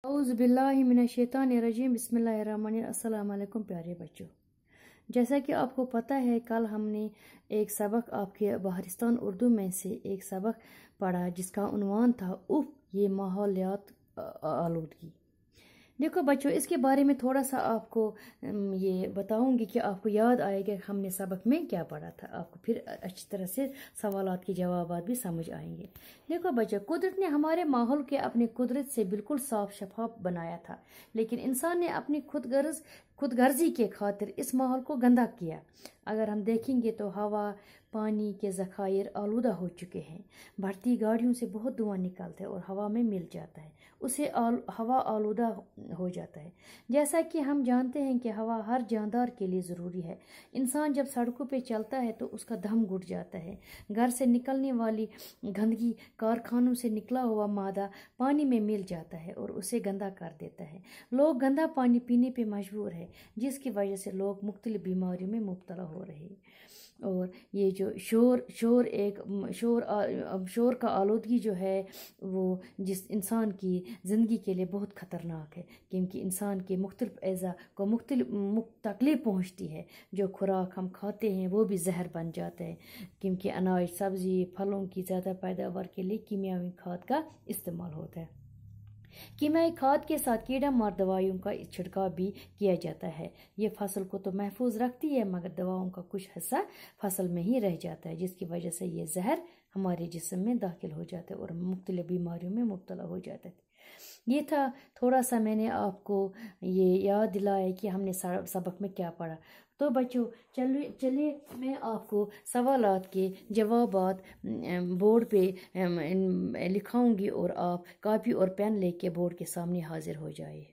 औज़ु बिल्लाहि मिनश्शैतानिर्रजीम बिस्मिल्लाहिर्रहमानिर्रहीम। अस्सलाम वालेकुम प्यारे बच्चों। जैसा कि आपको पता है, कल हमने एक सबक आपके बहरिस्तान उर्दू में से एक सबक पढ़ा जिसका उन्वान था उफ ये माहौलियात आलूदगी। देखो बच्चों, इसके बारे में थोड़ा सा आपको ये बताऊंगी कि आपको याद आएगा हमने सबक में क्या पढ़ा था। आपको फिर अच्छी तरह से सवालात के जवाब भी समझ आएंगे। देखो बच्चों, कुदरत ने हमारे माहौल के अपनी कुदरत से बिल्कुल साफ शफाफ बनाया था, लेकिन इंसान ने अपनी खुदगर्जी के खातिर इस माहौल को गंदा किया। अगर हम देखेंगे तो हवा पानी के ज़खायर आलूदा हो चुके हैं। बढ़ती गाड़ियों से बहुत धुआं निकलता है और हवा में मिल जाता है, उसे हवा आलूदा हो जाता है। जैसा कि हम जानते हैं कि हवा हर जानदार के लिए ज़रूरी है। इंसान जब सड़कों पे चलता है तो उसका दम घुट जाता है। घर से निकलने वाली गंदगी, कारखानों से निकला हुआ मादा पानी में मिल जाता है और उसे गंदा कर देता है। लोग गंदा पानी पीने पे मजबूर है, जिसकी वजह से लोग मुख्तलिफ बीमारियों में मुब्तला हो रहे हैं। और ये जो शोर का आलूदगी जो है वो जिस इंसान की ज़िंदगी के लिए बहुत ख़तरनाक है, क्योंकि इंसान के मुख्तलिफ अज़ा को मुख्तलिफ तकलीफ पहुँचती है। जो खुराक हम खाते हैं वो भी जहर बन जाता है, क्योंकि अनाज सब्ज़ी फलों की ज़्यादा पैदावार के लिए कीमियावी खाद का इस्तेमाल होता है। कीमियाई खाद के साथ कीड़ा मार दवाइयों का छिड़काव भी किया जाता है। ये फसल को तो महफूज रखती है, मगर दवाओं का कुछ हिस्सा फसल में ही रह जाता है, जिसकी वजह से ये जहर हमारे जिस्म में दाखिल हो जाता है और मुख्तलिफ बीमारियों में मुब्तला हो जाता है। ये था थोड़ा सा मैंने आपको ये याद दिलाया कि हमने सबक में क्या पढ़ा। तो बच्चों चलिए मैं आपको सवालात के जवाबात बोर्ड पे लिखाऊंगी और आप कापी और पेन लेके बोर्ड के सामने हाजिर हो जाइए।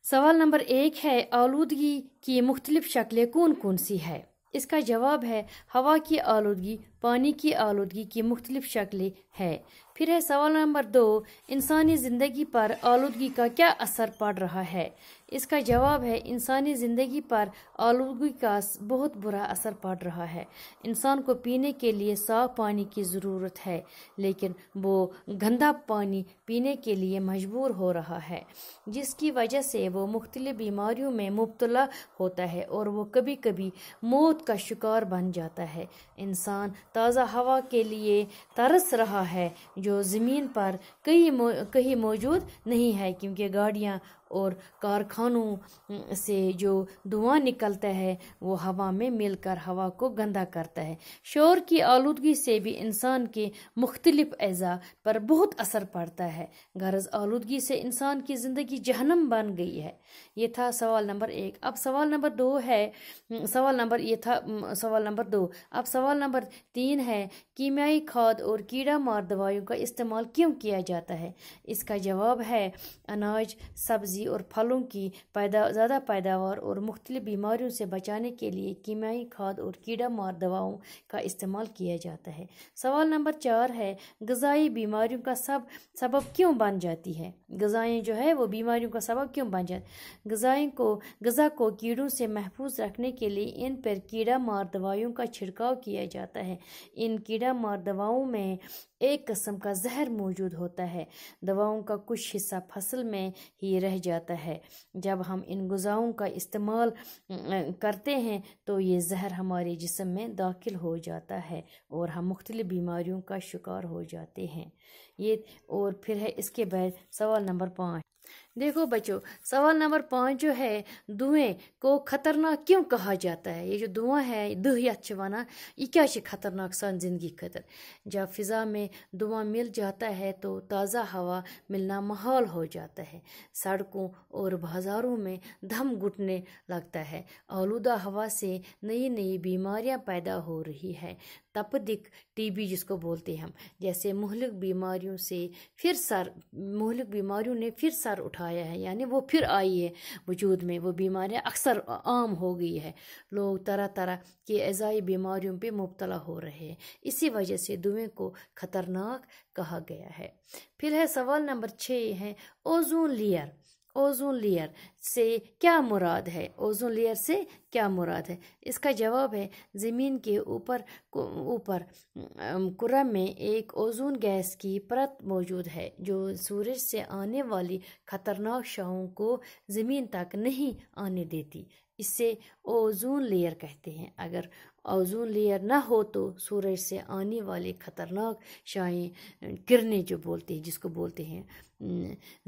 सवाल नंबर 1 है, आलूदगी की मुख्तलिफ शक्लें कौन कौन सी है? इसका जवाब है हवा की आलूदगी, पानी की आलूदगी की मुख्तलिफ शक्लें हैं। फिर है सवाल नंबर 2, इंसानी ज़िंदगी पर आलूदगी का क्या असर पड़ रहा है? इसका जवाब है इंसानी ज़िंदगी पर आलूदगी का बहुत बुरा असर पड़ रहा है। इंसान को पीने के लिए साफ पानी की ज़रूरत है, लेकिन वो गंदा पानी पीने के लिए मजबूर हो रहा है, जिसकी वजह से वो मुख्तलिफ बीमारियों में मुब्तला होता है और वो कभी कभी मौत का शिकार बन जाता है। इंसान ताज़ा हवा के लिए तरस रहा है, जो ज़मीन पर कहीं मौजूद नहीं है, क्योंकि गाड़ियाँ और कारखानों से जो धुआं निकलता है वो हवा में मिलकर हवा को गंदा करता है। शोर की आलूदगी से भी इंसान के मुख्तलिफ अज़ा पर बहुत असर पड़ता है। गरज आलूदगी से इंसान की ज़िंदगी जहन्नम बन गई है। ये था सवाल नंबर 1। अब सवाल नंबर 2 है, सवाल नंबर 2। अब सवाल नंबर 3 है, कीमियाई खाद और कीड़ा मार दवाइयों का इस्तेमाल क्यों किया जाता है? इसका जवाब है अनाज सब्जी और फलों की ज़्यादा पैदावार और मुख्तलिफ बीमारियों से बचाने के लिए कीमियाई खाद और कीड़ा मार दवाओं का इस्तेमाल किया जाता है। सवाल नंबर 4 है, ग़िज़ाई बीमारियों का सबब क्यों बन जाती है? ग़िज़ाएँ जो है वो बीमारियों का सबब क्यों बन जाती? ग़िज़ा को कीड़ों से महफूज रखने के लिए इन पर कीड़ा मार दवाइयों का छिड़काव किया जाता है। इन कीड़ा मार दवाओं में एक किस्म का जहर मौजूद होता है। दवाओं का कुछ हिस्सा फसल में ही रह जाता है। जब हम इन ग़िज़ाओं का इस्तेमाल करते हैं तो ये जहर हमारे जिस्म में दाखिल हो जाता है और हम मुख्तलिफ बीमारियों का शिकार हो जाते हैं। ये और फिर है इसके बाद सवाल नंबर 5। देखो बच्चों, सवाल नंबर 5 जो है, धुएं को खतरनाक क्यों कहा जाता है? ये जो धुआं है दहियत वना ये क्या खतरनाक सान जिंदगी खतर। जब फिजा में धुआं मिल जाता है तो ताज़ा हवा मिलना माहौल हो जाता है। सड़कों और बाजारों में दम घुटने लगता है। आलूदा हवा से नई नई बीमारियां पैदा हो रही है। तपदिक टीबी जिसको बोलते हैं हम, जैसे मुहलिक बीमारियों ने फिर सर उठाया है, यानी वो फिर आई है वजूद में। वो बीमारियां अक्सर आम हो गई है। लोग तरह तरह की अज़ाई बीमारियों पे मुब्तला हो रहे हैं। इसी वजह से धुएं को खतरनाक कहा गया है। फिर है सवाल नंबर 6 है, ओजोन लेयर। ओजोन लेयर से क्या मुराद है? ओजोन लेयर से क्या मुराद है? इसका जवाब है ज़मीन के ऊपर कुरम में एक ओजोन गैस की परत मौजूद है जो सूरज से आने वाली खतरनाक शाओं को ज़मीन तक नहीं आने देती। इससे ओजोन लेयर कहते हैं। अगर ओजोन लेयर ना हो तो सूरज से आने वाली खतरनाक शाएं किरणें जो बोलते हैं, जिसको बोलते हैं,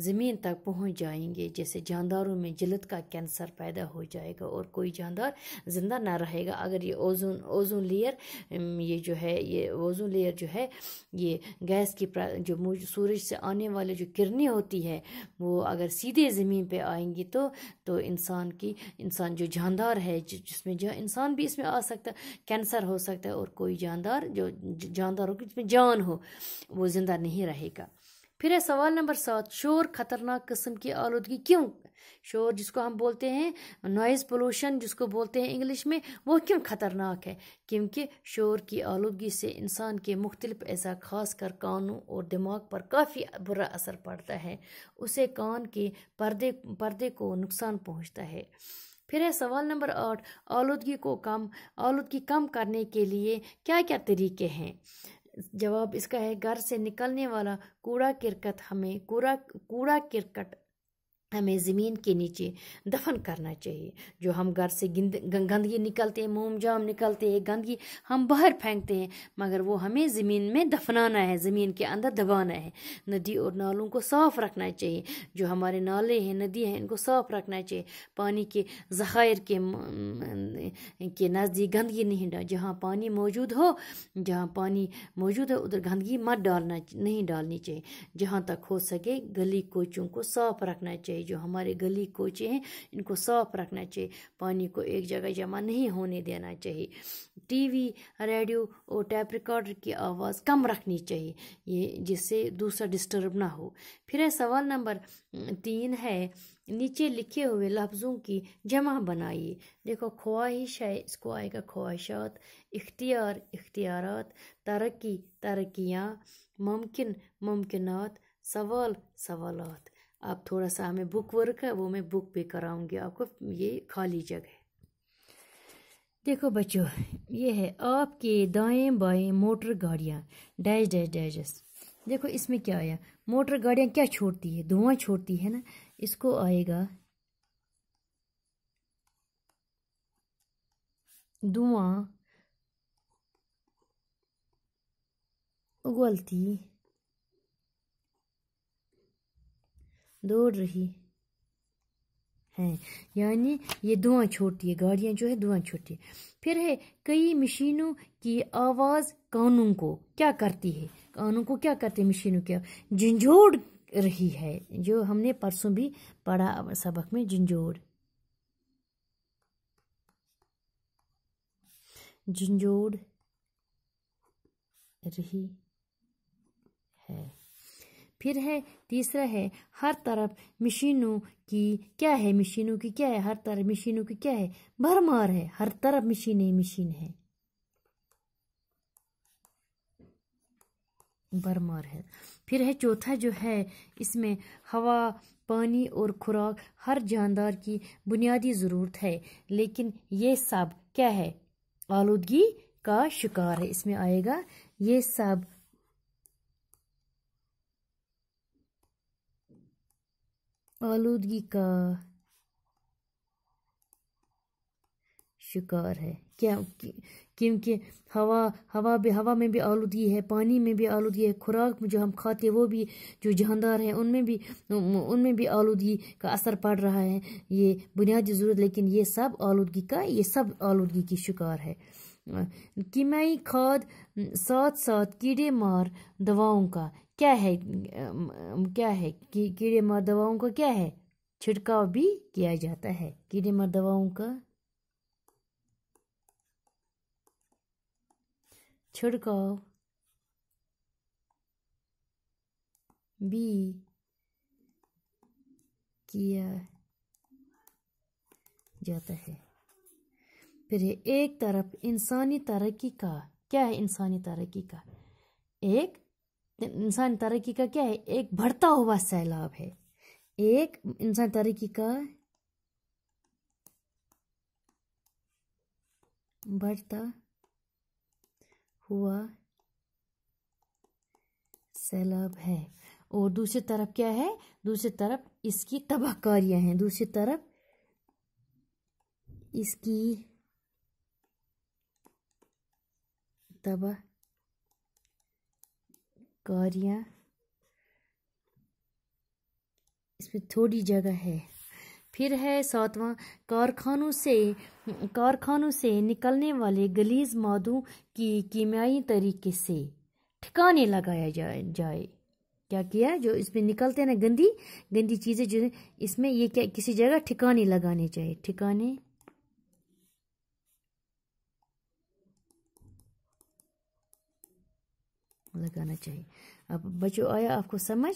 ज़मीन तक पहुंच जाएंगे। जैसे जानदारों में जल्द का कैंसर पैदा हो जाएगा और कोई जानदार ज़िंदा ना रहेगा। अगर ये ओजोन लेयर ये जो है, ये ओजोन लेयर जो है, ये गैस की जो सूरज से आने वाली जो किरणें होती है वो अगर सीधे ज़मीन पे आएंगी तो इंसान जो जानदार है, जिसमें जो इंसान भी इसमें आ सकता है, कैंसर हो सकता है, और कोई जानदार जो जानदार हो जिसमें जान हो वो ज़िंदा नहीं रहेगा। फिर है सवाल नंबर 7, शोर खतरनाक किस्म की आलूदगी क्यों? शोर जिसको हम बोलते हैं नॉइज़ पोल्यूशन जिसको बोलते हैं इंग्लिश में, वो क्यों खतरनाक है? क्योंकि शोर की आलूदगी से इंसान के मुख्तलिफ अज़ा खासकर कानों और दिमाग पर काफ़ी बुरा असर पड़ता है। उसे कान के पर्दे को नुकसान पहुँचता है। फिर है सवाल नंबर 8, आलूदगी कम करने के लिए क्या क्या तरीके हैं? जवाब इसका है घर से निकलने वाला कूड़ा किरकट हमें ज़मीन के नीचे दफन करना चाहिए। जो हम घर से गंदगी निकलते हैं, मोमजाम निकलते हैं, गंदगी हम बाहर फेंकते हैं, मगर वो हमें ज़मीन में दफनाना है, ज़मीन के अंदर दबाना है। नदी और नालों को साफ़ रखना चाहिए। जो हमारे नाले हैं, नदी हैं, इनको साफ़ रखना चाहिए। पानी के ज़खायर के नज़दीक गंदगी नहीं डाल। जहाँ पानी मौजूद हो उधर गंदगी नहीं डालनी चाहिए। जहाँ तक हो सके गली कोचों को साफ़ रखना चाहिए। जो हमारे गली कोचे हैं इनको साफ रखना चाहिए। पानी को एक जगह जमा नहीं होने देना चाहिए। टीवी, रेडियो और टैप रिकॉर्डर की आवाज़ कम रखनी चाहिए, ये जिससे दूसरा डिस्टर्ब ना हो। फिर है सवाल नंबर 3 है, नीचे लिखे हुए लफ्ज़ों की जमा बनाइए। देखो, ख्वाहिश है, इसको आएगा ख्वाहिशात, इख्तियार, इख्तियारात, तरक्की, तरक्कियाँ, मुमकिन, मुमकिनात, सवाल, सवालात। आप थोड़ा सा हमें बुक वर्क है वो मैं बुक पे कराऊंगी आपको, ये खाली जगह। देखो बच्चों, ये है आपके दाएं बाएं मोटर गाड़ियाँ डैश डैश डैश। देखो इसमें क्या आया, मोटर गाड़ियाँ क्या छोड़ती है? धुआं छोड़ती है ना। इसको आएगा धुआं, उगलती, दौड़ रही है, यानी ये धुआं छोड़ती है। गाड़ियाँ जो है धुआं छोड़ती है। फिर है कई मशीनों की आवाज़ कानों को क्या करती है? कानों को क्या करती है मशीनों की? झंझोड़ रही है, जो हमने परसों भी पढ़ा सबक में, झंझोड़ रही है। फिर है तीसरा है, हर तरफ मशीनों की क्या है? मशीनों की क्या है? हर तरफ मशीनों की क्या है? भरमार है। हर तरफ मशीन है, भरमार है। फिर है चौथा जो है, इसमें हवा, पानी और खुराक हर जानदार की बुनियादी ज़रूरत है, लेकिन ये सब क्या है? आलूदगी का शिकार है। इसमें आएगा ये सब आलूदगी का शिकार है। क्या? क्योंकि हवा में भी आलूदगी है, पानी में भी आलूदगी है, खुराक जो हम खाते हैं वो भी, जो जानदार हैं उनमें भी आलूदगी का असर पड़ रहा है। ये बुनियादी ज़रूरत, लेकिन ये सब आलूदगी की शिकार है। कीमियाई खाद साथ साथ कीड़े मार दवाओं का क्या है? कीड़े मार दवाओं का क्या है? छिड़काव भी किया जाता है। कीड़े मार दवाओं का छिड़काव भी किया जाता है। फिर एक तरफ इंसानी तरक्की का क्या है? इंसानी तरक्की का क्या है? एक बढ़ता हुआ सैलाब है। एक इंसान तरक्की का बढ़ता हुआ सैलाब है। और दूसरी तरफ क्या है? दूसरी तरफ इसकी तबाहकारियां हैं। दूसरी तरफ इसकी तबाहकारियां, इसमें थोड़ी जगह है। फिर है 7वां, कारखानों से निकलने वाले गलीज मादों की कीमियाई तरीके से ठिकाने लगाया जाए। क्या किया? जो इसमें निकलते हैं ना गंदी चीजें जो इसमें, ये क्या किसी जगह ठिकाने लगाने चाहिए। ठिकाने लगाना चाहिए। अब बच्चों आया आपको समझ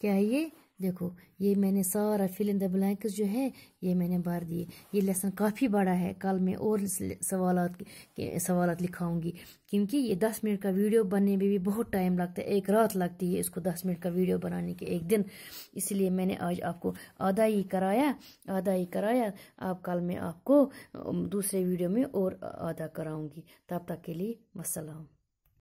क्या है ये? देखो ये मैंने सारा फिल इन द ब्लैंक्स जो है ये मैंने भर दिए। ये लेसन काफ़ी बड़ा है, कल मैं और सवालात लिखाऊंगी, क्योंकि ये 10 मिनट का वीडियो बनने में भी बहुत टाइम लगता है। एक रात लगती है इसको 10 मिनट का वीडियो बनाने के, एक दिन। इसलिए मैंने आज आपको आधा ही कराया। अब कल मैं आपको दूसरे वीडियो में और आधा कराऊंगी। तब तक के लिए वस्सलाम।